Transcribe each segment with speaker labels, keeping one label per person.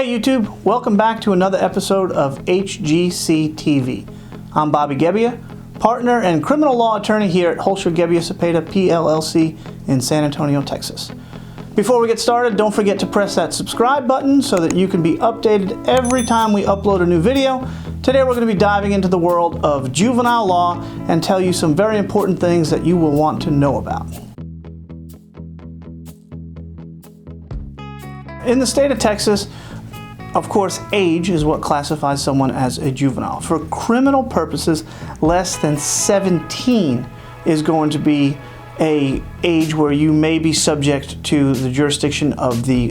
Speaker 1: Hey YouTube, welcome back to another episode of HGC TV. I'm Bobby Gebbia, partner and criminal law attorney here at Hoelscher Gebbia Cepeda, PLLC in San Antonio, Texas. Before we get started, don't forget to press that subscribe button so that you can be updated every time we upload a new video. Today we're going to be diving into the world of juvenile law and tell you some very important things that you will want to know about. In the state of Texas, of course, age is what classifies someone as a juvenile. For criminal purposes, less than 17 is going to be an age where you may be subject to the jurisdiction of the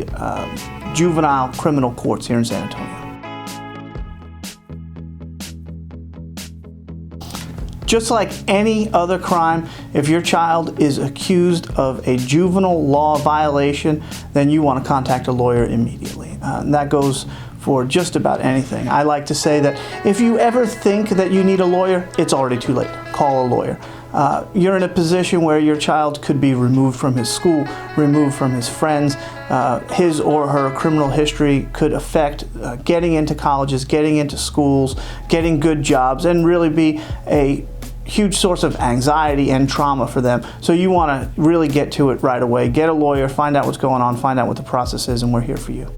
Speaker 1: juvenile criminal courts here in San Antonio. Just like any other crime, if your child is accused of a juvenile law violation, then you want to contact a lawyer immediately. And that goes for just about anything. I like to say that if you ever think that you need a lawyer, it's already too late. Call a lawyer. You're in a position where your child could be removed from his school, removed from his friends. His or her criminal history could affect getting into colleges, getting into schools, getting good jobs, and really be a huge source of anxiety and trauma for them. So you want to really get to it right away. Get a lawyer, find out what's going on, find out what the process is, and we're here for you.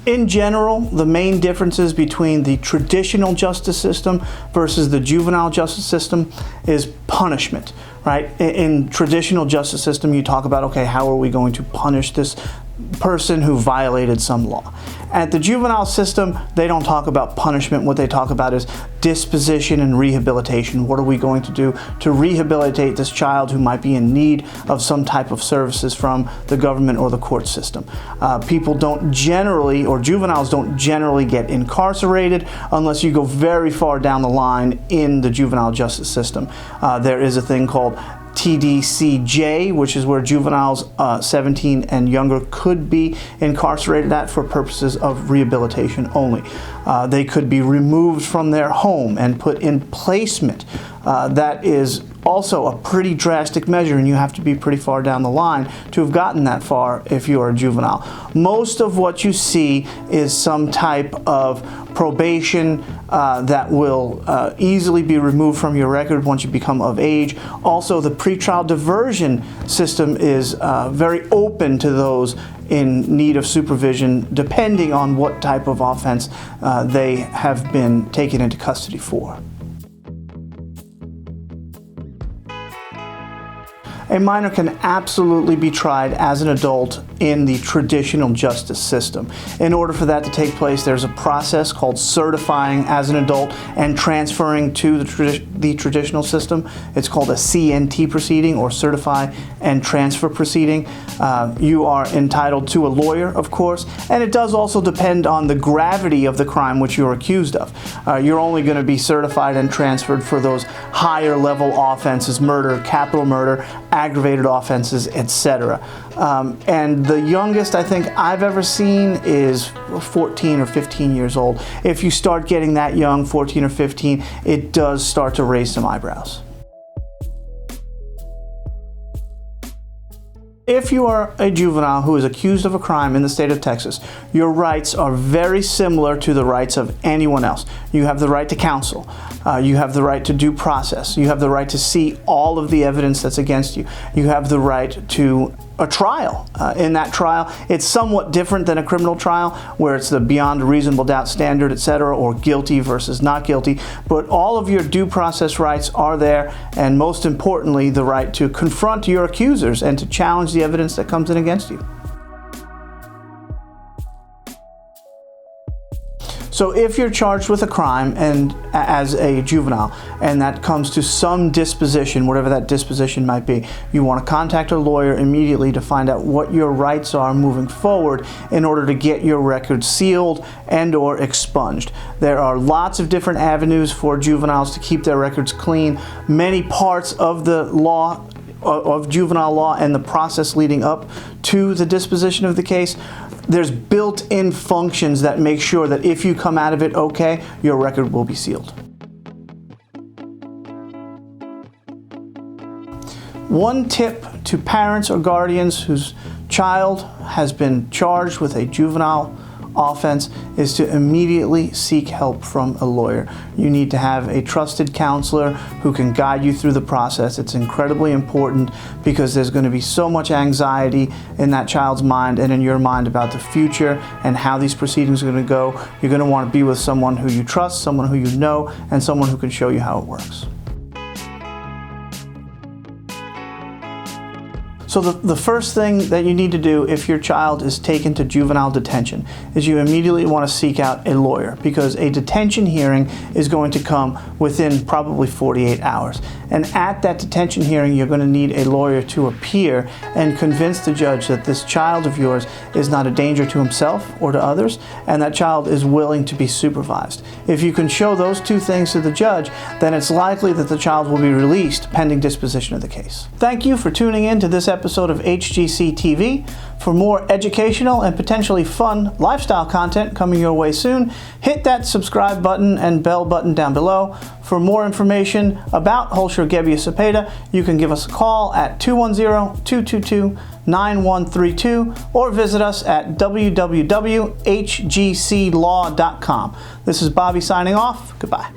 Speaker 1: In general, the main differences between the traditional justice system versus the juvenile justice system is punishment, right? In traditional justice system, you talk about, okay, how are we going to punish this person who violated some law? At the juvenile system, they don't talk about punishment. What they talk about is disposition and rehabilitation. What are we going to do to rehabilitate this child who might be in need of some type of services from the government or the court system? People don't generally, or juveniles don't generally get incarcerated unless you go very far down the line in the juvenile justice system. There is a thing called TDCJ, which is where juveniles 17 and younger could be incarcerated at for purposes of rehabilitation only. They could be removed from their home and put in placement. That is also a pretty drastic measure, and you have to be pretty far down the line to have gotten that far if you are a juvenile. Most of what you see is some type of probation that will easily be removed from your record once you become of age. Also, the pretrial diversion system is very open to those in need of supervision, depending on what type of offense they have been taken into custody for. A minor can absolutely be tried as an adult in the traditional justice system. In order for that to take place, there's a process called certifying as an adult and transferring to the traditional system. It's called a CNT proceeding, or certify and transfer proceeding. You are entitled to a lawyer, of course, and it does also depend on the gravity of the crime which you're accused of. You're only going to be certified and transferred for those higher level offenses: murder, capital murder, aggravated offenses, etc. And the youngest I think I've ever seen is 14 or 15 years old. If you start getting that young, 14 or 15, it does start to raise some eyebrows. If you are a juvenile who is accused of a crime in the state of Texas, your rights are very similar to the rights of anyone else. You have the right to counsel. You have the right to due process. You have the right to see all of the evidence that's against you. You have the right to a trial. In that trial, it's somewhat different than a criminal trial, where it's the beyond a reasonable doubt standard, etc., or guilty versus not guilty. But all of your due process rights are there, and most importantly, the right to confront your accusers and to challenge the evidence that comes in against you. So if you're charged with a crime and as a juvenile, and that comes to some disposition, whatever that disposition might be, you want to contact a lawyer immediately to find out what your rights are moving forward in order to get your record sealed and or expunged. There are lots of different avenues for juveniles to keep their records clean. Many parts of the law of juvenile law and the process leading up to the disposition of the case, there's built-in functions that make sure that if you come out of it okay, your record will be sealed. One tip to parents or guardians whose child has been charged with a juvenile offense is to immediately seek help from a lawyer. You need to have a trusted counselor who can guide you through the process. It's incredibly important because there's going to be so much anxiety in that child's mind and in your mind about the future and how these proceedings are going to go. You're going to want to be with someone who you trust, someone who you know, and someone who can show you how it works. So the first thing that you need to do if your child is taken to juvenile detention is you immediately want to seek out a lawyer, because a detention hearing is going to come within probably 48 hours. And at that detention hearing, you're going to need a lawyer to appear and convince the judge that this child of yours is not a danger to himself or to others, and that child is willing to be supervised. If you can show those two things to the judge, then it's likely that the child will be released pending disposition of the case. Thank you for tuning in to this episode of HGC TV. For more educational and potentially fun lifestyle content coming your way soon, hit that subscribe button and bell button down below. For more information about Hoelscher Gebbia Cepeda, you can give us a call at 210-222-9132 or visit us at www.hgclaw.com. This is Bobby signing off. Goodbye.